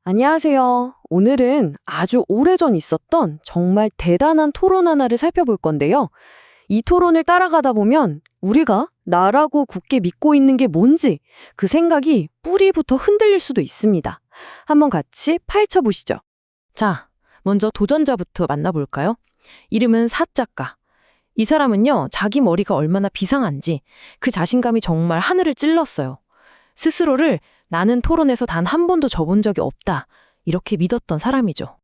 안녕하세요. 오늘은 아주 오래전 있었던 정말 대단한 토론 하나를 살펴볼 건데요. 이 토론을 따라가다 보면 우리가 나라고 굳게 믿고 있는 게 뭔지 그 생각이 뿌리부터 흔들릴 수도 있습니다. 한번 같이 파헤쳐 보시죠. 자, 먼저 도전자부터 만나볼까요? 이름은 사작가. 이 사람은요, 자기 머리가 얼마나 비상한지 그 자신감이 정말 하늘을 찔렀어요. 스스로를 나는 토론에서 단 한 번도 져본 적이 없다. 이렇게 믿었던 사람이죠.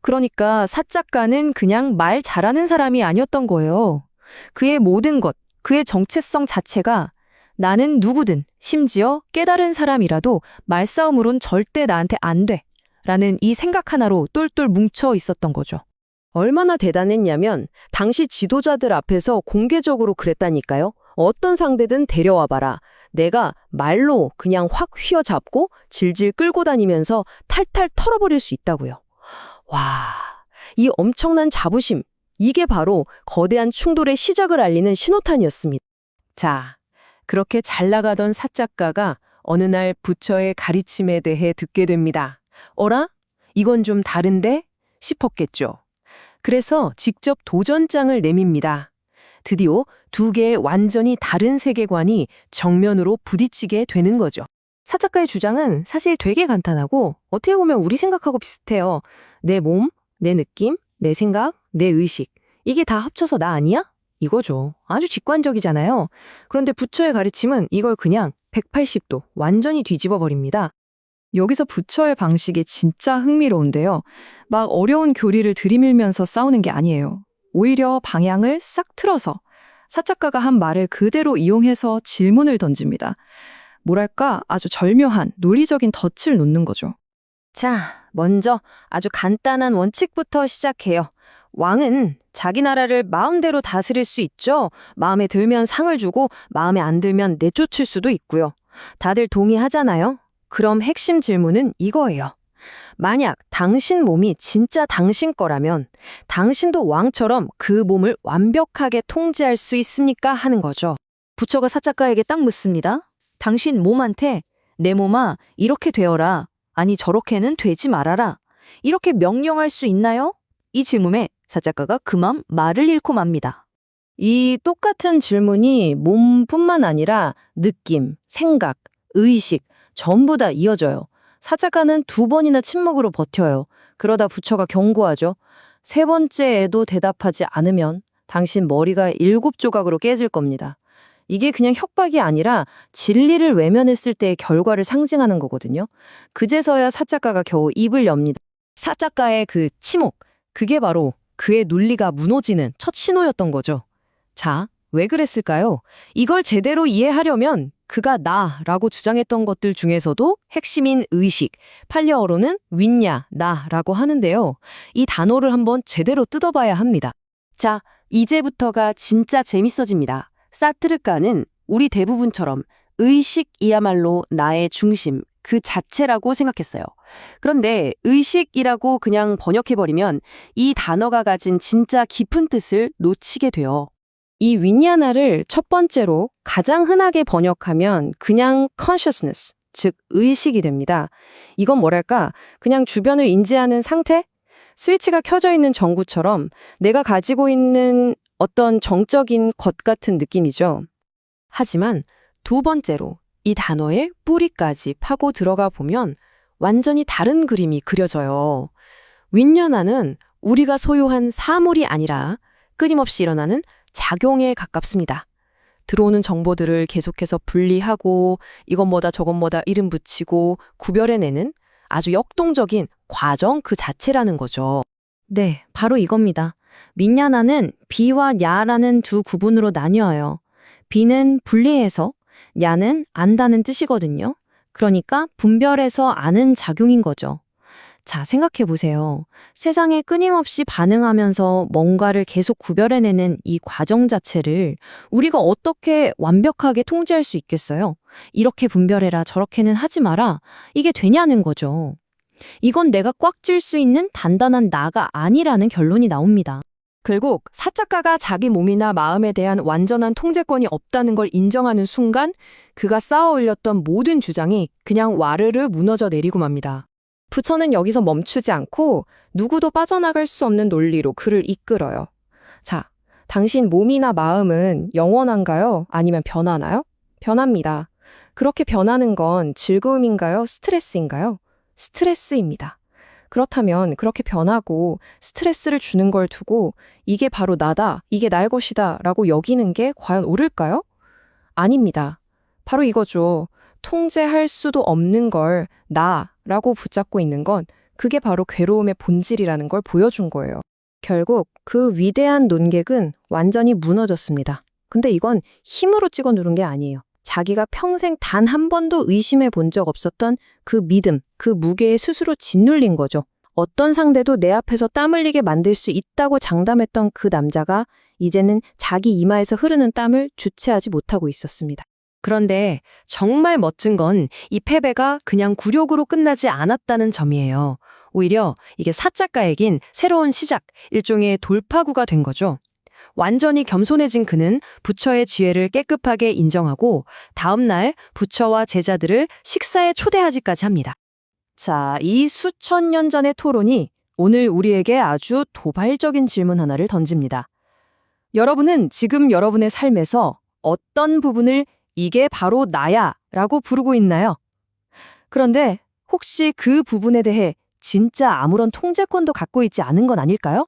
그러니까 사작가는 그냥 말 잘하는 사람이 아니었던 거예요. 그의 모든 것, 그의 정체성 자체가 나는 누구든 심지어 깨달은 사람이라도 말싸움으론 절대 나한테 안 돼. 라는 이 생각 하나로 똘똘 뭉쳐 있었던 거죠. 얼마나 대단했냐면 당시 지도자들 앞에서 공개적으로 그랬다니까요. 어떤 상대든 데려와 봐라. 내가 말로 그냥 확 휘어잡고 질질 끌고 다니면서 탈탈 털어버릴 수 있다고요. 와, 이 엄청난 자부심, 이게 바로 거대한 충돌의 시작을 알리는 신호탄이었습니다. 자, 그렇게 잘 나가던 사작가가 어느 날 부처의 가르침에 대해 듣게 됩니다. 어라? 이건 좀 다른데? 싶었겠죠. 그래서 직접 도전장을 내밉니다. 드디어 두 개의 완전히 다른 세계관이 정면으로 부딪히게 되는 거죠. 사작가의 주장은 사실 되게 간단하고 어떻게 보면 우리 생각하고 비슷해요. 내 몸, 내 느낌, 내 생각, 내 의식. 이게 다 합쳐서 나 아니야? 이거죠. 아주 직관적이잖아요. 그런데 부처의 가르침은 이걸 그냥 180도 완전히 뒤집어 버립니다. 여기서 부처의 방식이 진짜 흥미로운데요. 막 어려운 교리를 들이밀면서 싸우는 게 아니에요. 오히려 방향을 싹 틀어서 사작가가 한 말을 그대로 이용해서 질문을 던집니다. 뭐랄까 아주 절묘한 논리적인 덫을 놓는 거죠. 자, 먼저 아주 간단한 원칙부터 시작해요. 왕은 자기 나라를 마음대로 다스릴 수 있죠. 마음에 들면 상을 주고 마음에 안 들면 내쫓을 수도 있고요. 다들 동의하잖아요. 그럼 핵심 질문은 이거예요. 만약 당신 몸이 진짜 당신 거라면 당신도 왕처럼 그 몸을 완벽하게 통제할 수 있습니까? 하는 거죠. 부처가 사작가에게 딱 묻습니다. 당신 몸한테 내 몸아 이렇게 되어라. 아니 저렇게는 되지 말아라. 이렇게 명령할 수 있나요? 이 질문에 사작가가 그만 말을 잃고 맙니다. 이 똑같은 질문이 몸뿐만 아니라 느낌, 생각, 의식 전부 다 이어져요. 사작가는 2번이나 침묵으로 버텨요. 그러다 부처가 경고하죠. 3번째에도 대답하지 않으면 당신 머리가 7조각으로 깨질 겁니다. 이게 그냥 협박이 아니라 진리를 외면했을 때의 결과를 상징하는 거거든요. 그제서야 사작가가 겨우 입을 엽니다. 사작가의 그 침묵, 그게 바로 그의 논리가 무너지는 첫 신호였던 거죠. 자, 왜 그랬을까요? 이걸 제대로 이해하려면 그가 나라고 주장했던 것들 중에서도 핵심인 의식, 팔려어로는 윈야, 나라고 하는데요. 이 단어를 한번 제대로 뜯어봐야 합니다. 자, 이제부터가 진짜 재밌어집니다. 사트르카는 우리 대부분처럼 의식이야말로 나의 중심, 그 자체라고 생각했어요. 그런데 의식이라고 그냥 번역해버리면 이 단어가 가진 진짜 깊은 뜻을 놓치게 돼요. 이 윈야나를 첫 번째로 가장 흔하게 번역하면 그냥 consciousness, 즉 의식이 됩니다. 이건 뭐랄까 그냥 주변을 인지하는 상태? 스위치가 켜져 있는 전구처럼 내가 가지고 있는 어떤 정적인 것 같은 느낌이죠. 하지만 2번째로 이 단어의 뿌리까지 파고 들어가 보면 완전히 다른 그림이 그려져요. 윈야나는 우리가 소유한 사물이 아니라 끊임없이 일어나는 작용에 가깝습니다. 들어오는 정보들을 계속해서 분리하고 이건 뭐다 저건 뭐다 이름 붙이고 구별해내는 아주 역동적인 과정 그 자체라는 거죠. 네, 바로 이겁니다. 민야나는 비와 야라는 두 구분으로 나뉘어요. 비는 분리해서, 야는 안다는 뜻이거든요. 그러니까 분별해서 아는 작용인 거죠. 자, 생각해 보세요. 세상에 끊임없이 반응하면서 뭔가를 계속 구별해내는 이 과정 자체를 우리가 어떻게 완벽하게 통제할 수 있겠어요? 이렇게 분별해라, 저렇게는 하지 마라. 이게 되냐는 거죠. 이건 내가 꽉 쥘 수 있는 단단한 나가 아니라는 결론이 나옵니다. 결국 사작가가 자기 몸이나 마음에 대한 완전한 통제권이 없다는 걸 인정하는 순간 그가 쌓아 올렸던 모든 주장이 그냥 와르르 무너져 내리고 맙니다. 부처는 여기서 멈추지 않고 누구도 빠져나갈 수 없는 논리로 그를 이끌어요. 자, 당신 몸이나 마음은 영원한가요? 아니면 변하나요? 변합니다. 그렇게 변하는 건 즐거움인가요? 스트레스인가요? 스트레스입니다. 그렇다면 그렇게 변하고 스트레스를 주는 걸 두고 이게 바로 나다, 이게 나의 것이다 라고 여기는 게 과연 옳을까요? 아닙니다. 바로 이거죠. 통제할 수도 없는 걸 나라고 붙잡고 있는 건 그게 바로 괴로움의 본질이라는 걸 보여준 거예요. 결국 그 위대한 논객은 완전히 무너졌습니다. 근데 이건 힘으로 찍어 누른 게 아니에요. 자기가 평생 단 한 번도 의심해 본 적 없었던 그 믿음, 그 무게에 스스로 짓눌린 거죠. 어떤 상대도 내 앞에서 땀 흘리게 만들 수 있다고 장담했던 그 남자가 이제는 자기 이마에서 흐르는 땀을 주체하지 못하고 있었습니다. 그런데 정말 멋진 건 이 패배가 그냥 굴욕으로 끝나지 않았다는 점이에요. 오히려 이게 사작가에겐 새로운 시작, 일종의 돌파구가 된 거죠. 완전히 겸손해진 그는 부처의 지혜를 깨끗하게 인정하고 다음 날 부처와 제자들을 식사에 초대하지까지 합니다. 자, 이 수천 년 전의 토론이 오늘 우리에게 아주 도발적인 질문 하나를 던집니다. 여러분은 지금 여러분의 삶에서 어떤 부분을 이게 바로 나야 라고 부르고 있나요? 그런데 혹시 그 부분에 대해 진짜 아무런 통제권도 갖고 있지 않은 건 아닐까요?